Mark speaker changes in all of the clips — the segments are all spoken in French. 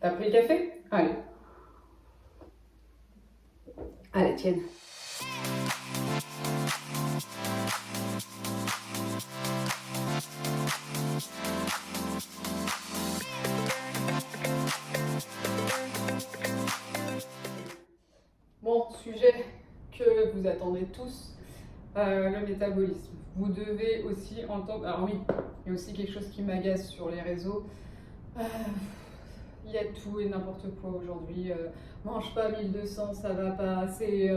Speaker 1: T'as pris le café? Allez. Allez, tienne. Bon, sujet que vous attendez tous, le métabolisme. Vous devez aussi entendre... Alors oui, il y a aussi quelque chose qui m'agace sur les réseaux. Il y a tout et n'importe quoi aujourd'hui. Mange pas 1200, ça va pas. C'est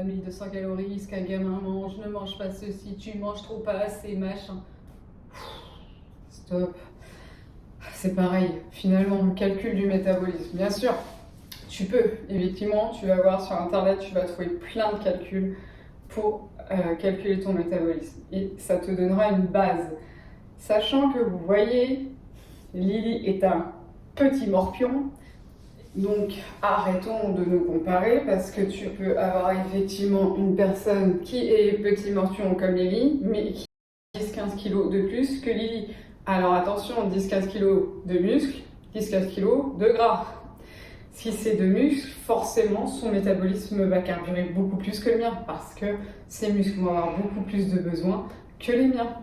Speaker 1: 1200 calories, ce qu'un gamin mange. Ne mange pas ceci, tu manges trop pas assez, machin. Stop. C'est pareil, finalement, le calcul du métabolisme. Bien sûr, tu peux, effectivement, tu vas voir sur internet, tu vas trouver plein de calculs pour calculer ton métabolisme. Et ça te donnera une base. Sachant que vous voyez, Lily est un petit morpion, donc arrêtons de nous comparer parce que tu peux avoir effectivement une personne qui est petit morpion comme Lily, mais qui a 10-15 kg de plus que Lily. Alors attention, 10-15 kg de muscles, 10-15 kg de gras. Si c'est de muscles, forcément son métabolisme va carburer beaucoup plus que le mien parce que ses muscles vont avoir beaucoup plus de besoins que les miens.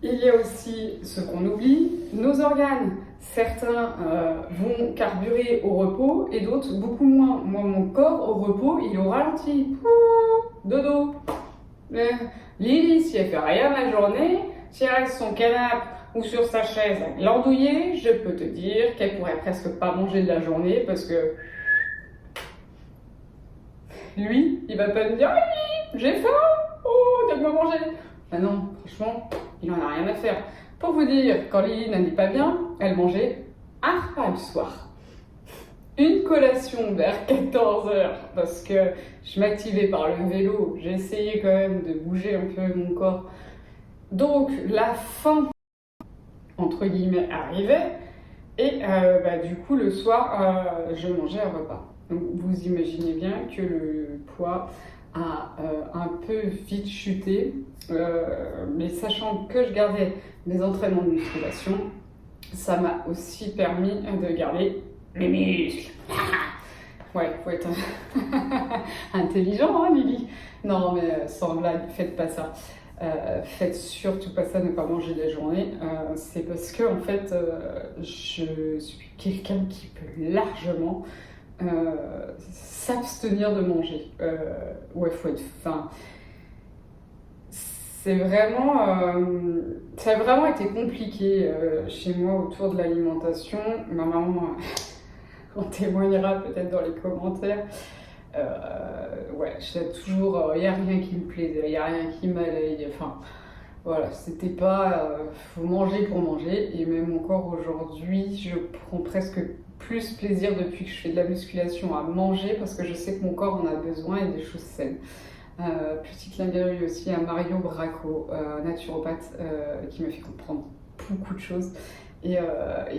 Speaker 1: Il y a aussi ce qu'on oublie, nos organes. Certains vont carburer au repos et d'autres beaucoup moins. Moi, mon corps au repos, il est au ralenti. Dodo. Lily, si elle fait rien la journée, si elle reste sur son canapé ou sur sa chaise à glandouiller, je peux te dire qu'elle pourrait presque pas manger de la journée parce que lui, il va pas me dire « J'ai faim, oh, donne-moi manger !» Ah non, franchement, il en a rien à faire. Pour vous dire, quand Lily n'allait pas bien, elle mangeait un repas le soir. Une collation vers 14h, parce que je m'activais par le vélo, j'ai essayé quand même de bouger un peu mon corps. Donc la faim, entre guillemets, arrivait, et du coup le soir, je mangeais un repas. Donc vous imaginez bien que le poids a un peu vite chuté, mais sachant que je gardais mes entraînements de musculation, ça m'a aussi permis de garder mes muscles. Ouais, faut être intelligent, hein, Lily. Non, mais sans blague, faites pas ça. Faites surtout pas ça, ne pas manger de la journée. C'est parce que, en fait, je suis quelqu'un qui peut largement s'abstenir de manger. Ouais, faut être faim. Ça a vraiment été compliqué chez moi autour de l'alimentation. Ma maman en témoignera peut-être dans les commentaires. Ouais, j'étais toujours, il n'y a rien qui me plaisait, il n'y a rien qui m'allait. Enfin, voilà, c'était pas, faut manger pour manger. Et même encore aujourd'hui, je prends presque plus plaisir depuis que je fais de la musculation à manger parce que je sais que mon corps en a besoin et des choses saines. Petit clin d'œil aussi à Mario Bracco, naturopathe, qui m'a fait comprendre beaucoup de choses et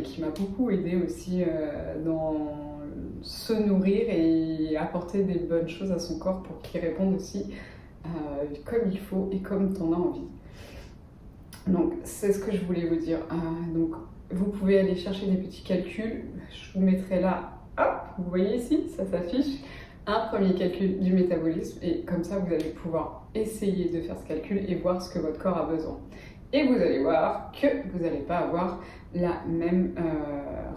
Speaker 1: qui m'a beaucoup aidé aussi dans se nourrir et apporter des bonnes choses à son corps pour qu'il réponde aussi comme il faut et comme tu en as envie. Donc c'est ce que je voulais vous dire. Donc vous pouvez aller chercher des petits calculs, je vous mettrai là, hop, vous voyez ici, ça s'affiche. Un premier calcul du métabolisme et comme ça vous allez pouvoir essayer de faire ce calcul et voir ce que votre corps a besoin. Et vous allez voir que vous n'allez pas avoir la même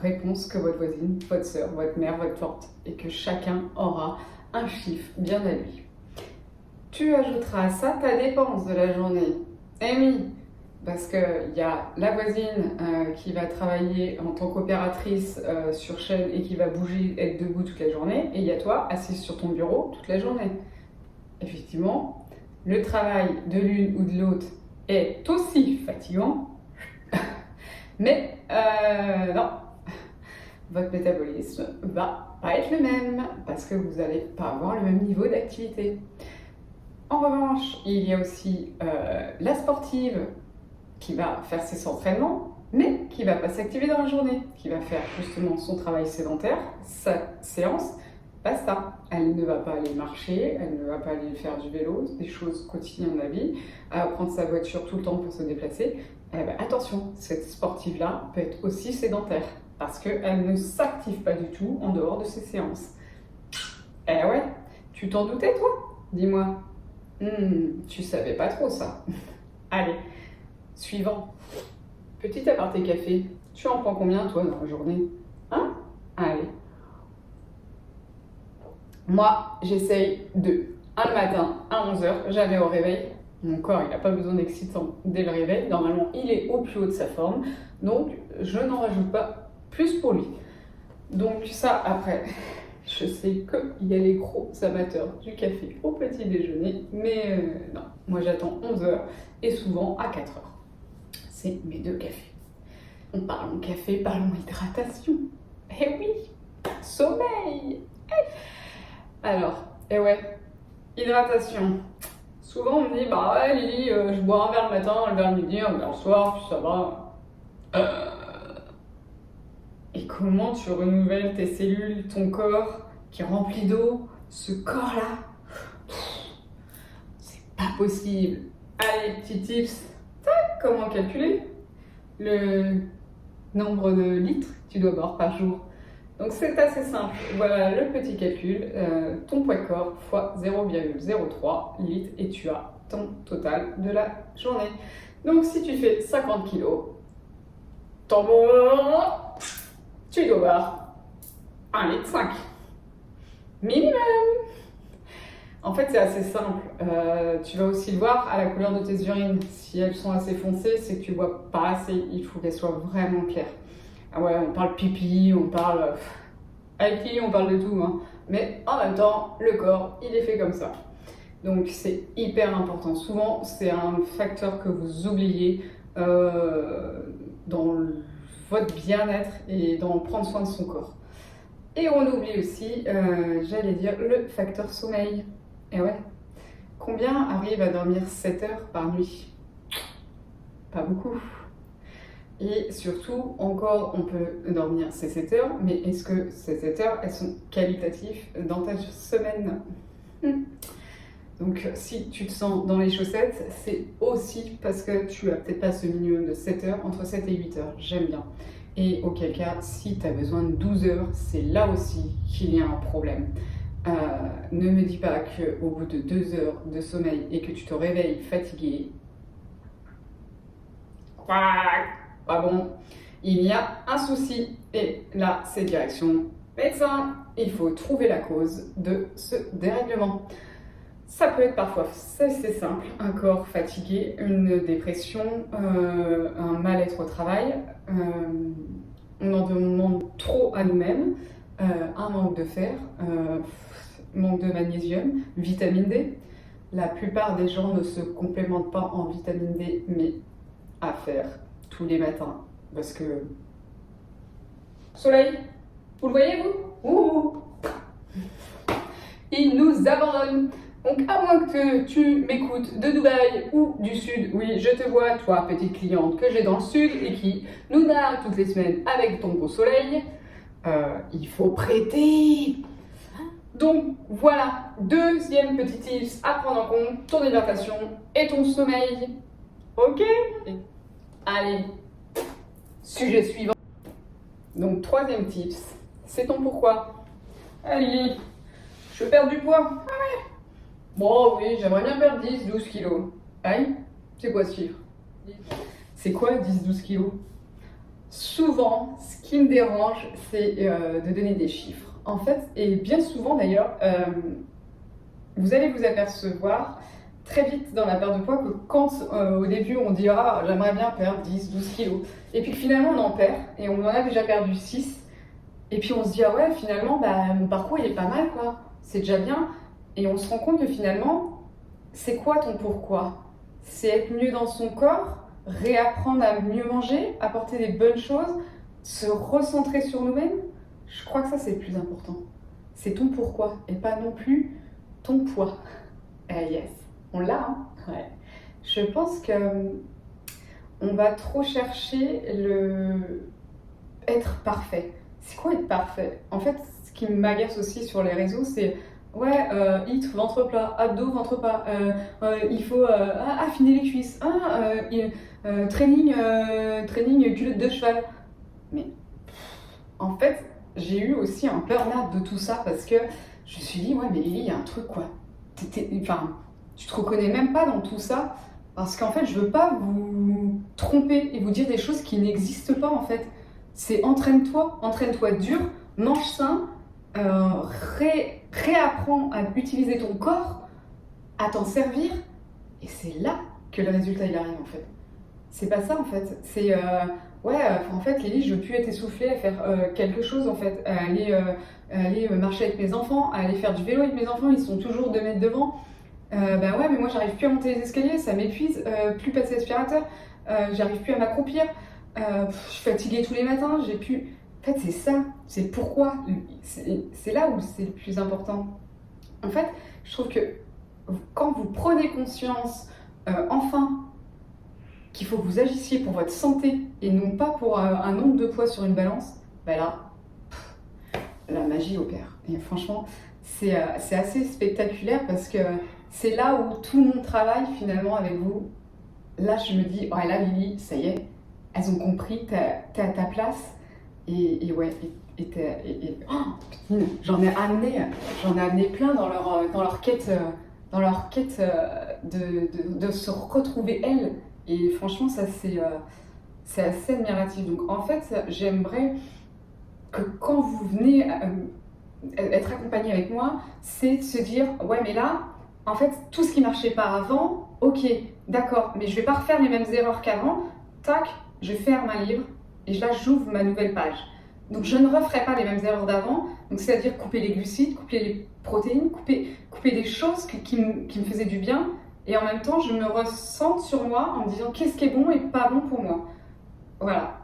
Speaker 1: réponse que votre voisine, votre soeur, votre mère, votre tante et que chacun aura un chiffre bien à lui. Tu ajouteras à ça ta dépense de la journée. Eh oui, parce qu'il y a la voisine qui va travailler en tant qu'opératrice sur chaîne et qui va bouger, être debout toute la journée, et il y a toi, assise sur ton bureau toute la journée. Effectivement, le travail de l'une ou de l'autre est aussi fatigant, mais non, votre métabolisme va pas être le même, parce que vous n'allez pas avoir le même niveau d'activité. En revanche, il y a aussi la sportive, qui va faire ses entraînements, mais qui ne va pas s'activer dans la journée, qui va faire justement son travail sédentaire, sa séance, basta. Elle ne va pas aller marcher, elle ne va pas aller faire du vélo, des choses quotidiennes de la vie, prendre sa voiture tout le temps pour se déplacer. Eh ben, attention, cette sportive-là peut être aussi sédentaire. parce qu'elle ne s'active pas du tout en dehors de ses séances. Eh ouais, tu t'en doutais toi? Dis-moi. Tu savais pas trop ça. Allez, suivant. Petit aparté café, tu en prends combien toi dans la journée? Hein? Allez. Moi, j'essaye de 1 le matin à 11h, jamais au réveil. Mon corps, il n'a pas besoin d'excitant dès le réveil. Normalement, il est au plus haut de sa forme. Donc, je n'en rajoute pas plus pour lui. Donc ça, après, je sais qu'il y a les gros amateurs du café au petit déjeuner. Mais non, moi j'attends 11h et souvent à 4h. C'est mes 2 cafés. On parle café, parlons hydratation. Eh oui, sommeil. Alors, eh ouais, hydratation. Souvent on me dit, bah ouais Lily, je bois un verre le matin, un verre le midi, un verre le soir, puis ça va. Et comment tu renouvelles tes cellules, ton corps qui est rempli d'eau, ce corps-là? C'est pas possible. Allez, petit tips. Tac, comment calculer le nombre de litres que tu dois boire par jour? Donc c'est assez simple. Voilà le petit calcul. Ton poids de corps fois 0,03 litres et tu as ton total de la journée. Donc si tu fais 50 kg, tu dois boire 1,5 litre. Minimum. En fait, c'est assez simple. Tu vas aussi le voir à la couleur de tes urines. Si elles sont assez foncées, c'est que tu bois pas assez. Il faut qu'elles soient vraiment claires. Ah ouais, on parle pipi, on parle... Avec qui on parle de tout, hein. Mais en même temps, le corps, il est fait comme ça. Donc c'est hyper important. Souvent, c'est un facteur que vous oubliez dans votre bien-être et dans prendre soin de son corps. Et on oublie aussi, j'allais dire, le facteur sommeil. Et ouais, combien arrivent à dormir 7 heures par nuit? Pas beaucoup. Et surtout, encore, on peut dormir ces 7 heures, mais est-ce que ces 7 heures, elles sont qualitatives dans ta semaine? Donc, si tu te sens dans les chaussettes, c'est aussi parce que tu as peut-être pas ce minimum de 7 heures, entre 7 et 8 heures, j'aime bien. Et auquel cas, si tu as besoin de 12 heures, c'est là aussi qu'il y a un problème. Ne me dis pas qu'au bout de 2 heures de sommeil et que tu te réveilles fatigué, pas bon, il y a un souci. Et là, c'est direction médecin. Il faut trouver la cause de ce dérèglement. Ça peut être parfois, c'est simple, un corps fatigué, une dépression, un mal-être au travail, on en demande trop à nous-mêmes, un manque de fer, manque de magnésium, vitamine D. La plupart des gens ne se complémentent pas en vitamine D, mais à faire tous les matins, parce que... Soleil, vous le voyez vous? Ouh, il nous abandonne. Donc à moins que tu m'écoutes de Dubaï ou du Sud, oui je te vois, toi petite cliente que j'ai dans le Sud et qui nous nargue toutes les semaines avec ton beau soleil, il faut prêter. Donc voilà, deuxième petit tips à prendre en compte, ton hydratation et ton sommeil. Ok? Allez, sujet suivant. Donc troisième tips, c'est ton pourquoi. Allez, je veux perdre du poids. Ah ouais. Bon oui, j'aimerais bien perdre 10-12 kilos. Aïe, c'est quoi ce chiffre? C'est quoi 10-12 kilos? Souvent, ce qui me dérange, c'est de donner des chiffres. En fait, et bien souvent d'ailleurs, vous allez vous apercevoir très vite dans la perte de poids que quand au début on dit ah j'aimerais bien perdre 10-12 kilos et puis finalement on en perd et on en a déjà perdu 6 et puis on se dit ah ouais finalement bah, mon parcours il est pas mal quoi, c'est déjà bien et on se rend compte que finalement c'est quoi ton pourquoi? C'est être mieux dans son corps, réapprendre à mieux manger, apporter des bonnes choses, se recentrer sur nous-mêmes. Je crois que ça c'est le plus important, c'est ton pourquoi et pas non plus ton poids. Yes. On l'a, hein? Ouais. Je pense que on va trop chercher le être parfait. C'est quoi être parfait? En fait, ce qui m'agace aussi sur les réseaux, c'est ouais, hit, ventre plat, abdos, ventre plat, il faut affiner les cuisses, training culotte de cheval. Mais en fait, j'ai eu aussi un burn-out de tout ça parce que je me suis dit, ouais, mais Lily, il y a un truc quoi. Enfin, tu te reconnais même pas dans tout ça parce qu'en fait, je veux pas vous tromper et vous dire des choses qui n'existent pas en fait. C'est entraîne-toi dur, mange sain, euh, réapprends à utiliser ton corps, à t'en servir et c'est là que le résultat il arrive en fait. C'est pas ça en fait. C'est ouais, en fait, Lily, je veux plus être essoufflée à faire quelque chose en fait, à aller marcher avec mes enfants, à aller faire du vélo avec mes enfants. Ils sont toujours 2 mètres devant. Bah ouais, mais moi j'arrive plus à monter les escaliers, ça m'épuise. Plus passer l'aspirateur, j'arrive plus à m'accroupir. Je suis fatiguée tous les matins. J'ai plus. En fait, c'est ça. C'est pourquoi. C'est là où c'est le plus important. En fait, je trouve que quand vous prenez conscience, enfin qu'il faut que vous agissiez pour votre santé et non pas pour un nombre de poids sur une balance, bah là, la magie opère. Et franchement, c'est assez spectaculaire parce que c'est là où tout mon travail finalement avec vous, là je me dis, ouais là Lily, ça y est, elles ont compris, t'es à ta place. Et ouais, oh, putain, j'en ai amené plein dans leur quête, de se retrouver elles. Et franchement, ça c'est assez admiratif. Donc en fait, j'aimerais que quand vous venez être accompagné avec moi, c'est de se dire, ouais mais là, en fait, tout ce qui marchait pas avant, ok, d'accord, mais je vais pas refaire les mêmes erreurs qu'avant. Tac, je ferme un livre et là j'ouvre ma nouvelle page. Donc je ne referai pas les mêmes erreurs d'avant, donc c'est-à-dire couper les glucides, couper les protéines, couper des choses qui me faisaient du bien, et en même temps je me ressente sur moi en me disant qu'est-ce qui est bon et pas bon pour moi. Voilà,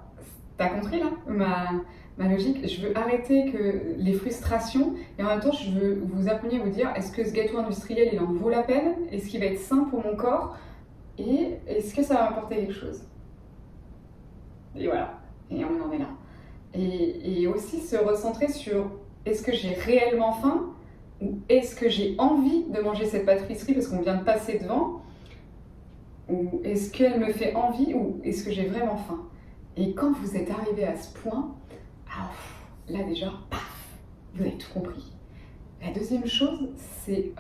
Speaker 1: t'as compris là ma logique? Je veux arrêter que les frustrations, et en même temps je veux vous apprendre à vous dire est-ce que ce gâteau industriel il en vaut la peine? Est-ce qu'il va être sain pour mon corps? Et est-ce que ça va m'apporter quelque chose? Et voilà, et on en est là. Et aussi se recentrer sur est-ce que j'ai réellement faim ou est-ce que j'ai envie de manger cette pâtisserie parce qu'on vient de passer devant, ou est-ce qu'elle me fait envie ou est-ce que j'ai vraiment faim. Et quand vous êtes arrivé à ce point, alors, là déjà, paf, vous avez tout compris. La deuxième chose, c'est,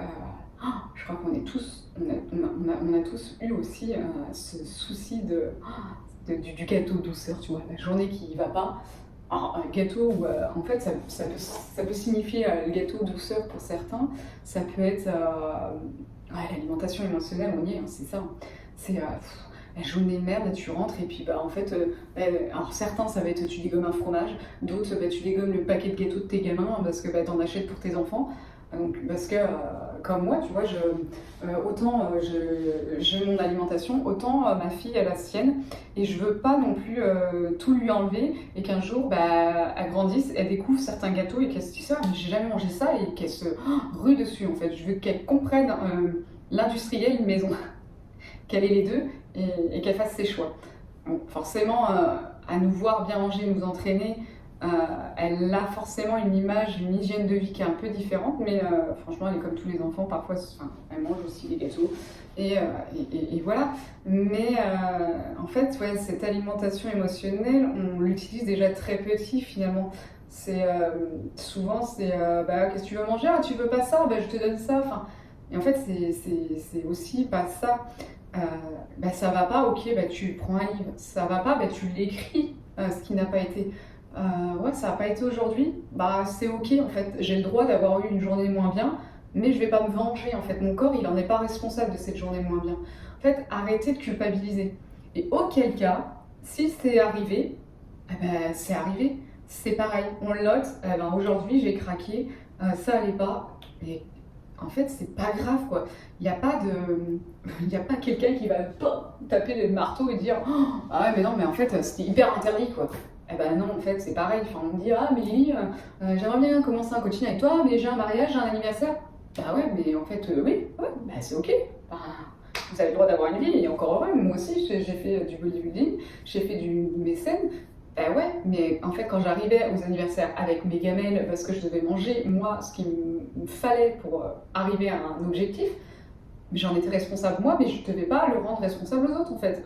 Speaker 1: je crois qu'on est tous, on a tous eu aussi ce souci du gâteau douceur, tu vois, la journée qui va pas. Alors, un gâteau, en fait, ça peut signifier le gâteau douceur pour certains. Ça peut être ouais, l'alimentation émotionnelle, on y est, hein, c'est ça. C'est la journée de merde, tu rentres et puis bah, en fait, alors certains ça va être tu dégommes un fromage, d'autres bah, tu dégommes le paquet de gâteaux de tes gamins parce que bah, t'en achètes pour tes enfants. Donc, parce que comme moi, tu vois, autant j'ai mon alimentation, autant ma fille a la sienne, et je veux pas non plus tout lui enlever et qu'un jour, bah, elle grandisse, elle découvre certains gâteaux et qu'elle se dise ah mais j'ai jamais mangé ça et qu'elle se rue dessus en fait. Je veux qu'elle comprenne l'industriel maison, qu'elle ait les deux et qu'elle fasse ses choix. Donc, forcément, à nous voir bien manger, nous entraîner. Elle a forcément une image, une hygiène de vie qui est un peu différente, mais franchement, elle est comme tous les enfants. Parfois, enfin, elle mange aussi des gâteaux. Et voilà. Mais en fait, ouais, cette alimentation émotionnelle, on l'utilise déjà très petit finalement. C'est souvent, c'est bah, qu'est-ce que tu veux manger? Ah, tu veux pas ça? Bah, je te donne ça. Enfin, et en fait, c'est aussi pas ça. Bah, ça va pas, ok, bah, tu prends un livre. Ça va pas, bah, tu l'écris, ce qui n'a pas été. Ouais, ça n'a pas été aujourd'hui, bah c'est ok en fait, j'ai le droit d'avoir eu une journée moins bien, mais je vais pas me venger en fait, mon corps il en est pas responsable de cette journée moins bien. En fait, arrêtez de culpabiliser. Et auquel cas, si c'est arrivé, eh ben, c'est arrivé, c'est pareil, on lote, eh ben, aujourd'hui j'ai craqué, ça allait pas, et en fait c'est pas grave quoi, il n'y a pas de... il n'y a pas quelqu'un qui va taper le marteau et dire oh, ah ouais mais non mais en fait c'était hyper interdit quoi. Eh ben non, en fait, c'est pareil. Enfin, on me dit, ah, mais Lily, j'aimerais bien commencer un coaching avec toi, mais j'ai un mariage, j'ai un anniversaire. Bah ouais, mais en fait, oui, ouais, bah c'est ok. Bah, vous avez le droit d'avoir une vie, et encore heureux. Moi aussi, j'ai fait du bodybuilding, j'ai fait du mécène. Bah ouais, mais en fait, quand j'arrivais aux anniversaires avec mes gamelles, parce que je devais manger, moi, ce qu'il me fallait pour arriver à un objectif, j'en étais responsable moi, mais je ne devais pas le rendre responsable aux autres en fait.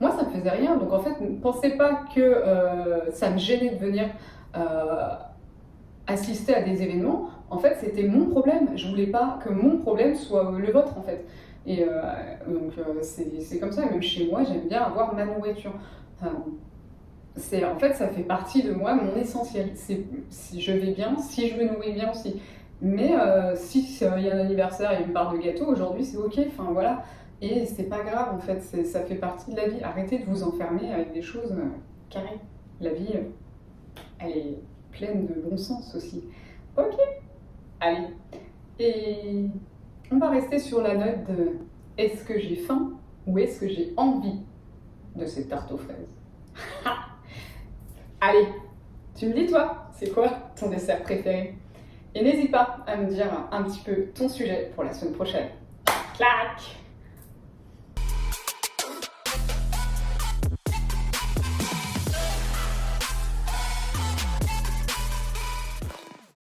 Speaker 1: Moi ça me faisait rien, donc en fait ne pensez pas que ça me gênait de venir assister à des événements, en fait, c'était mon problème. Je voulais pas que mon problème soit le vôtre, en fait. Et donc, c'est comme ça. Même chez moi, j'aime bien avoir ma nourriture. En fait, ça fait partie de moi, mon essentiel. C'est si je vais bien, si je me nourris bien aussi. Mais si il y a un anniversaire et une part de gâteau, aujourd'hui, c'est ok. Enfin, voilà. Et c'est pas grave, en fait. Ça fait partie de la vie. Arrêtez de vous enfermer avec des choses carrées. La vie, elle est pleine de bon sens aussi. Ok, allez. Et on va rester sur la note de est-ce que j'ai faim ou est-ce que j'ai envie de cette tarte aux fraises? Allez, tu me dis toi, c'est quoi ton dessert préféré? Et n'hésite pas à me dire un petit peu ton sujet pour la semaine prochaine. Clac!